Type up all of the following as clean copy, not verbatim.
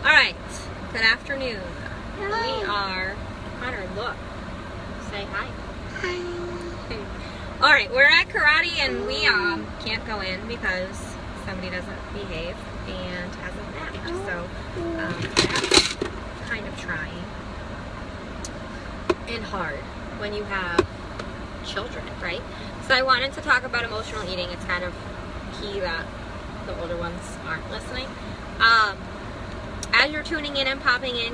Alright, good afternoon. We are, Connor, look. Say hi. Hi. Alright, we're at karate and we can't go in because somebody doesn't behave and hasn't napped. So that's kind of trying and hard when you have children, right? So I wanted to talk about emotional eating. It's kind of key that the older ones aren't listening. As you're tuning in and popping in,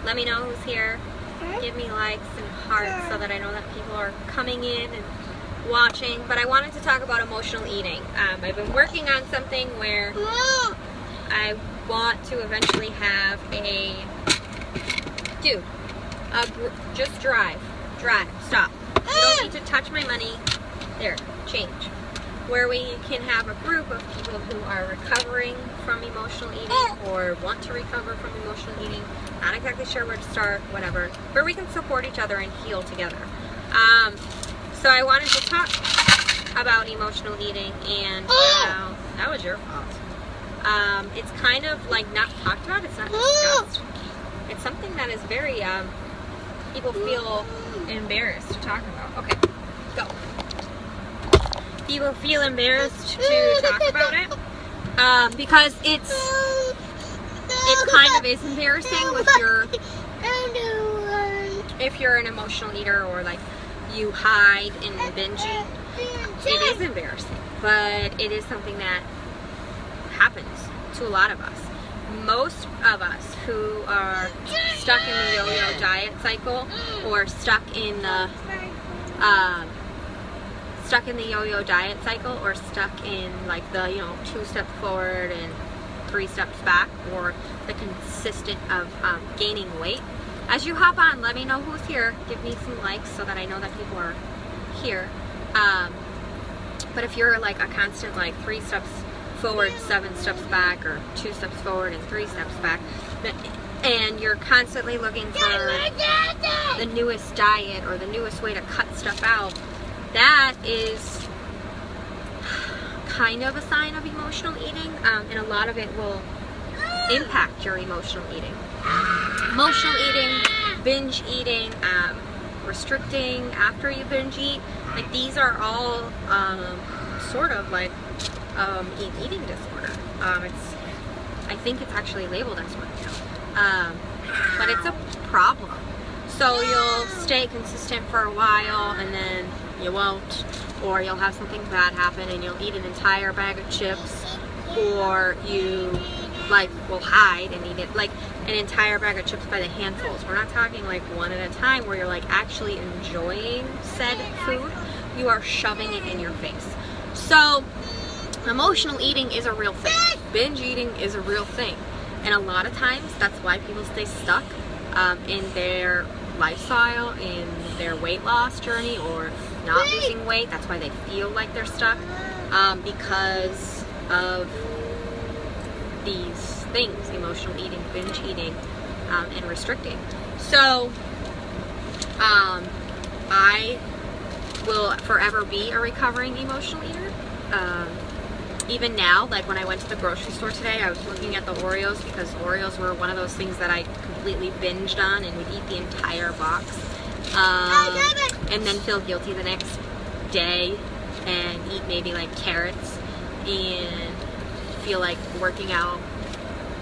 let me know who's here. Give me likes and hearts so that I know that people are coming in and watching. But I wanted to talk about emotional eating. I've been working on something where I want to eventually have just drive, stop. You don't need to touch my money. There, change. Where we can have a group of people who are recovering from emotional eating or want to recover from emotional eating, not exactly sure where to start, whatever, where we can support each other and heal together. So I wanted to talk about emotional eating and that was your fault. It's kind of like not talked about, it's not discussed. It's something that is very, people feel embarrassed to talk about. Okay, go. People feel embarrassed to talk about it because it kind of is embarrassing with if you're an emotional eater or like you hide and binge eat. It is embarrassing, but it is something that happens to a lot of us. Most of us who are stuck in the yo-yo diet cycle or stuck in the yo-yo diet cycle or stuck in like the 2 steps forward and 3 steps back, or the consistent of gaining weight. As you hop on, let me know who's here. Give me some likes so that I know that people are here. But if you're like a constant like 3 steps forward, 7 steps back, or 2 steps forward and 3 steps back, and you're constantly looking for the newest diet or the newest way to cut stuff out, that is kind of a sign of emotional eating, and a lot of it will impact your emotional eating. Emotional eating, binge eating, restricting after you binge eat, like these are all sort of like eating disorder. I think it's actually labeled as one now, but it's a problem. So you'll stay consistent for a while and then you won't, or you'll have something bad happen and you'll eat an entire bag of chips, or you like will hide and eat it like an entire bag of chips by the handfuls. We're not talking like one at a time where you're like actually enjoying said food. You are shoving it in your face. So emotional eating is a real thing. Binge eating is a real thing. And a lot of times that's why people stay stuck in their lifestyle, in their weight loss journey, or not losing weight. That's why they feel like they're stuck, because of these things: emotional eating, binge eating, and restricting. So I will forever be a recovering emotional eater. Even now, like when I went to the grocery store today, I was looking at the Oreos because Oreos were one of those things that I completely binged on and would eat the entire box, and then feel guilty the next day and eat maybe like carrots and feel like working out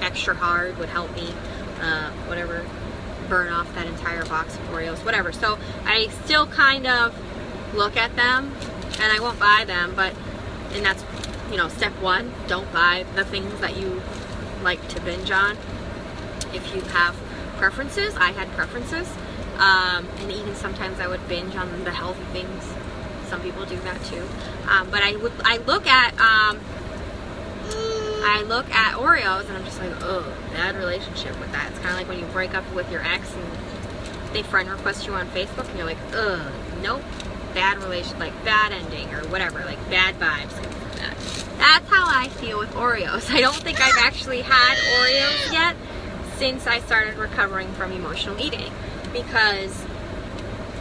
extra hard would help me whatever, burn off that entire box of Oreos, whatever. So I still kind of look at them and I won't buy them, and that's step one. Don't buy the things that you like to binge on. If you have preferences, I had preferences, and even sometimes I would binge on the healthy things. Some people do that too, but I look at Oreos and I'm just like, oh, bad relationship with that. It's kind of like when you break up with your ex and they friend request you on Facebook and you're like, ugh, nope, bad relation, like bad ending or whatever, like bad vibes. That's how I feel with Oreos. I don't think I've actually had Oreos yet since I started recovering from emotional eating, because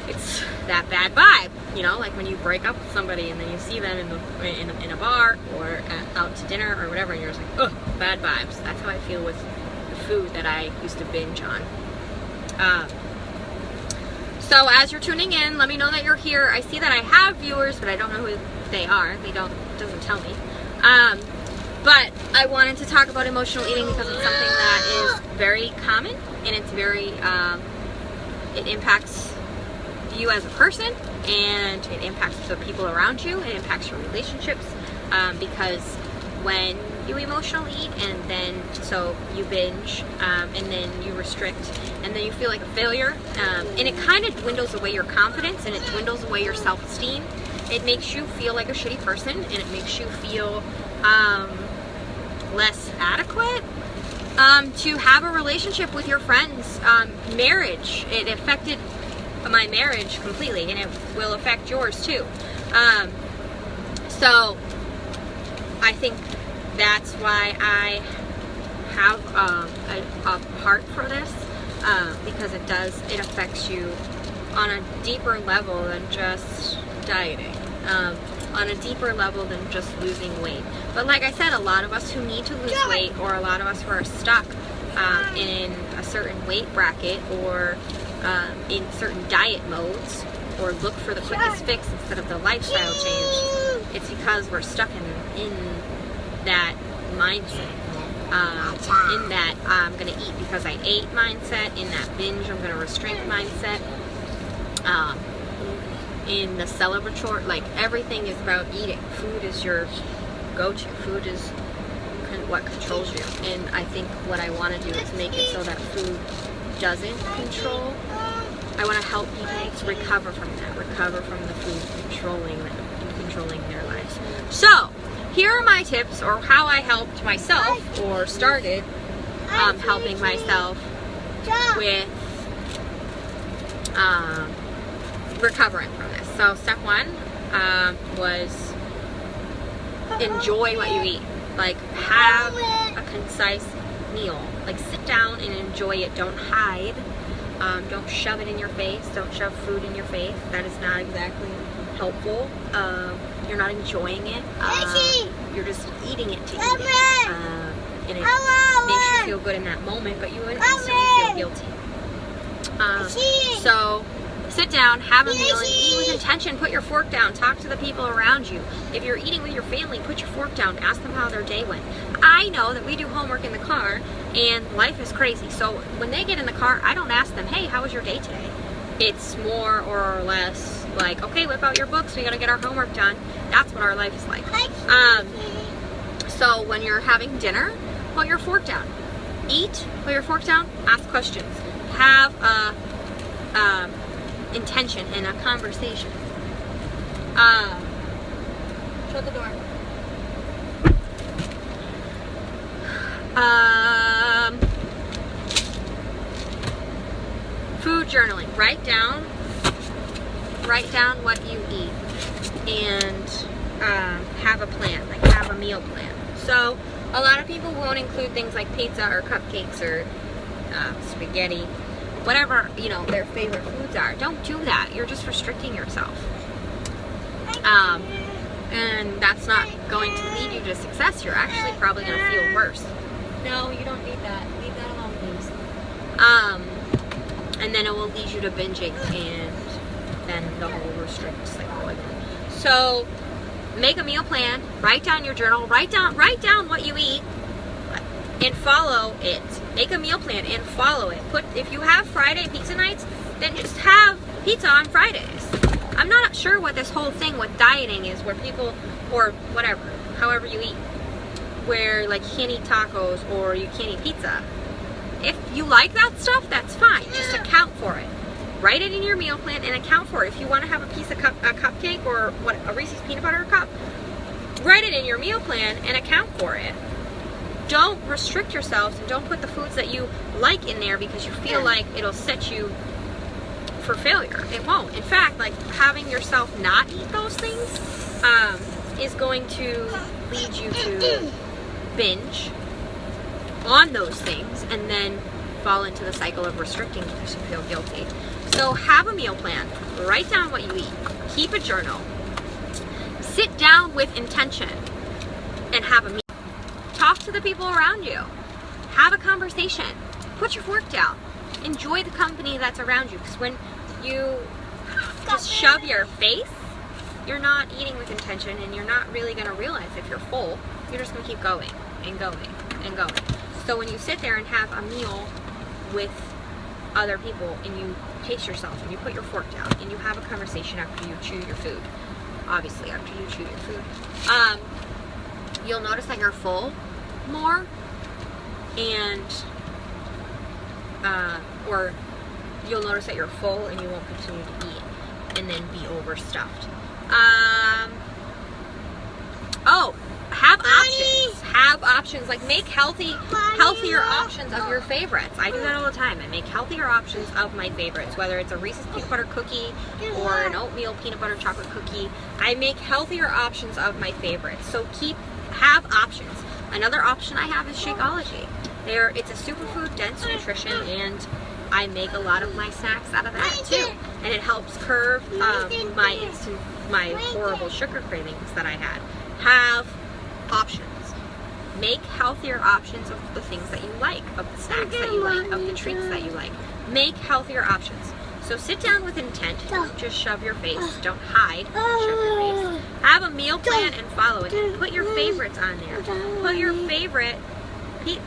it's that bad vibe, like when you break up with somebody and then you see them in a bar or out to dinner or whatever, and you're just like, ugh, bad vibes. That's how I feel with food that I used to binge on. So as you're tuning in, let me know that you're here. I see that I have viewers, but I don't know who they are. Doesn't tell me. But I wanted to talk about emotional eating because it's something that is very common, and it's very, it impacts you as a person, and it impacts the people around you. It impacts your relationships, because when you emotionally eat and then so you binge, and then you restrict, and then you feel like a failure, and it kind of dwindles away your confidence, and it dwindles away your self-esteem. It makes you feel like a shitty person, and it makes you feel less adequate to have a relationship with your friends. Marriage, it affected my marriage completely, and it will affect yours too. So I think that's why I have a heart for this, because it affects you on a deeper level than just dieting, on a deeper level than just losing weight. But like I said, a lot of us who need to lose weight, or a lot of us who are stuck in a certain weight bracket, or in certain diet modes, or look for the quickest fix instead of the lifestyle change, it's because we're stuck in that mindset, in that I'm going to eat because I ate mindset, in that binge I'm going to restrict mindset, in the celebratory, like everything is about eating. Food is your go-to. Food is what controls you, and I think what I want to do is make it so that food doesn't control. I want to help people to recover from that, recover from the food controlling them and controlling their lives. So here are my tips, or how I helped myself, or started helping myself with recovering from this. So step one was enjoy what you eat. Like, have a concise meal. Like, sit down and enjoy it. Don't hide. Don't shove it in your face. Don't shove food in your face. That is not exactly helpful. You're not enjoying it. You're just eating it to eat it. And it makes you feel good in that moment, but you instantly feel guilty. So sit down, have a meal, and eat with intention. Put your fork down. Talk to the people around you. If you're eating with your family, put your fork down. Ask them how their day went. I know that we do homework in the car, and life is crazy. So when they get in the car, I don't ask them, hey, how was your day today? It's more or less like, okay, whip out your books. We got to get our homework done. That's what our life is like. So when you're having dinner, put your fork down. Eat, put your fork down, ask questions. Have a intention and a conversation. Shut the door. Food journaling. Write down what you eat, and have a plan, like have a meal plan. So a lot of people won't include things like pizza or cupcakes or spaghetti, whatever, you know, their favorite foods are. Don't do that. You're just restricting yourself. And that's not going to lead you to success. You're actually probably going to feel worse. No, you don't need that. Leave that alone, please. And then it will lead you to binging, and then the whole restrict cycle. So make a meal plan, write down your journal, write down what you eat, and follow it. Make a meal plan and follow it. If you have Friday pizza nights, then just have pizza on Fridays. I'm not sure what this whole thing with dieting is, where people, or whatever, however you eat, where like you can't eat tacos or you can't eat pizza. If you like that stuff, that's fine. Just account for it. Write it in your meal plan and account for it. If you want to have a cupcake or a Reese's peanut butter cup, write it in your meal plan and account for it. Don't restrict yourselves, and don't put the foods that you like in there because you feel like it'll set you for failure. It won't. In fact, like, having yourself not eat those things is going to lead you to binge on those things and then fall into the cycle of restricting because you feel guilty. So have a meal plan. Write down what you eat. Keep a journal. Sit down with intention and have a meal. Talk to the people around you. Have a conversation. Put your fork down. Enjoy the company that's around you, because when you just shove your face, you're not eating with intention, and you're not really going to realize if you're full. You're just going to keep going and going and going. So when you sit there and have a meal with other people and you pace yourself and you put your fork down and you have a conversation after you chew your food, obviously after you chew your food, you'll notice that you're full more, and or you'll notice that you're full and you won't continue to eat and then be overstuffed. Have options. Have options. Like, make healthier options of your favorites. I do that all the time. I make healthier options of my favorites, whether it's a Reese's peanut butter cookie or an oatmeal peanut butter chocolate cookie. I make healthier options of my favorites. So have options. Another option I have is Shakeology. It's a superfood dense nutrition, and I make a lot of my snacks out of that too. And it helps curb my horrible sugar cravings that I had. Have options. Make healthier options of the things that you like, of the snacks that you like, of the treats that you like. Make healthier options. So sit down with intent. Don't just shove your face. Don't hide. Shove your face. Have a meal plan and follow it. Put your favorites on there.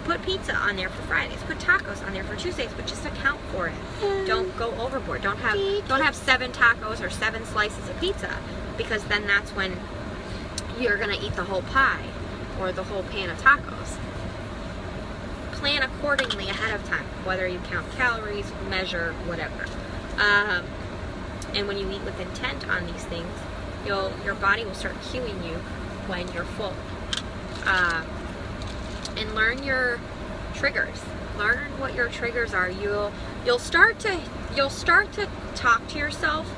Put pizza on there for Fridays. Put tacos on there for Tuesdays, but just account for it. Don't go overboard. Don't have 7 tacos or 7 slices of pizza, because then that's when you're gonna eat the whole pie or the whole pan of tacos. Plan accordingly ahead of time, whether you count calories, measure, whatever. And when you eat with intent on these things, your body will start cueing you when you're full. And learn your triggers. Learn what your triggers are. You'll start to talk to yourself.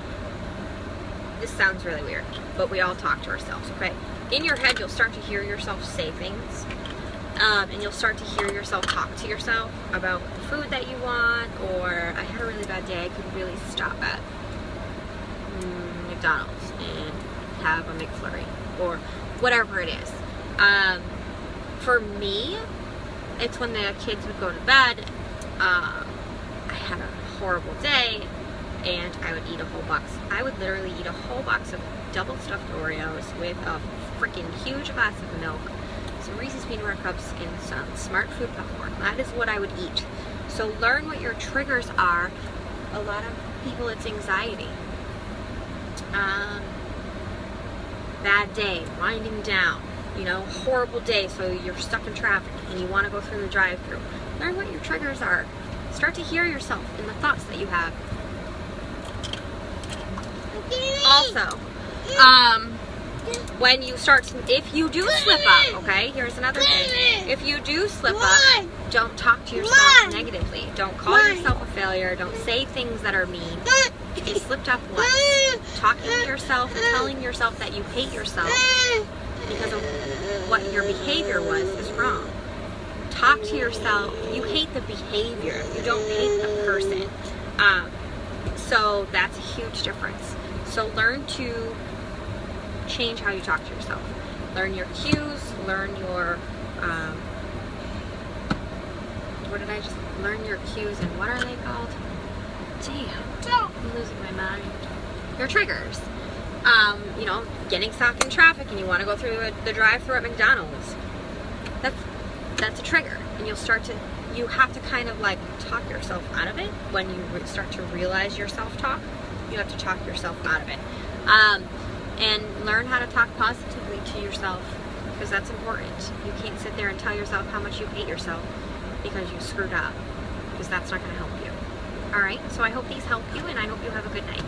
This sounds really weird, but we all talk to ourselves, okay? In your head, you'll start to hear yourself say things, and you'll start to hear yourself talk to yourself about the food that you want, or I had a really bad day, I could really stop at McDonald's and have a McFlurry, or whatever it is. For me, it's when the kids would go to bed, I had a horrible day, and I would eat a whole box. I would literally eat a whole box of double stuffed Oreos with a freaking huge glass of milk, some Reese's peanut butter cups, and some Smart Food popcorn. That is what I would eat. So learn what your triggers are. A lot of people, it's anxiety. Bad day, winding down, horrible day, so you're stuck in traffic and you want to go through the drive-thru. Learn what your triggers are. Start to hear yourself in the thoughts that you have. Also, when you if you do slip up, okay, here's another thing. If you do slip up, don't talk to yourself negatively. Don't call yourself a failure. Don't say things that are mean. You slipped up once. Talking to yourself and telling yourself that you hate yourself because of what your behavior was is wrong. Talk to yourself. You hate the behavior. You don't hate the person. So that's a huge difference. So learn to change how you talk to yourself. Learn your cues, learn your, learn your cues, and what are they called? Damn, I'm losing my mind. Your triggers. Getting stuck in traffic and you want to go through the drive-thru at McDonald's. That's a trigger, and you have to kind of like talk yourself out of it. When you start to realize your self-talk, you have to talk yourself out of it. And learn how to talk positively to yourself, because that's important. You can't sit there and tell yourself how much you hate yourself because you screwed up, because that's not going to help you. Alright, so I hope these help you, and I hope you have a good night.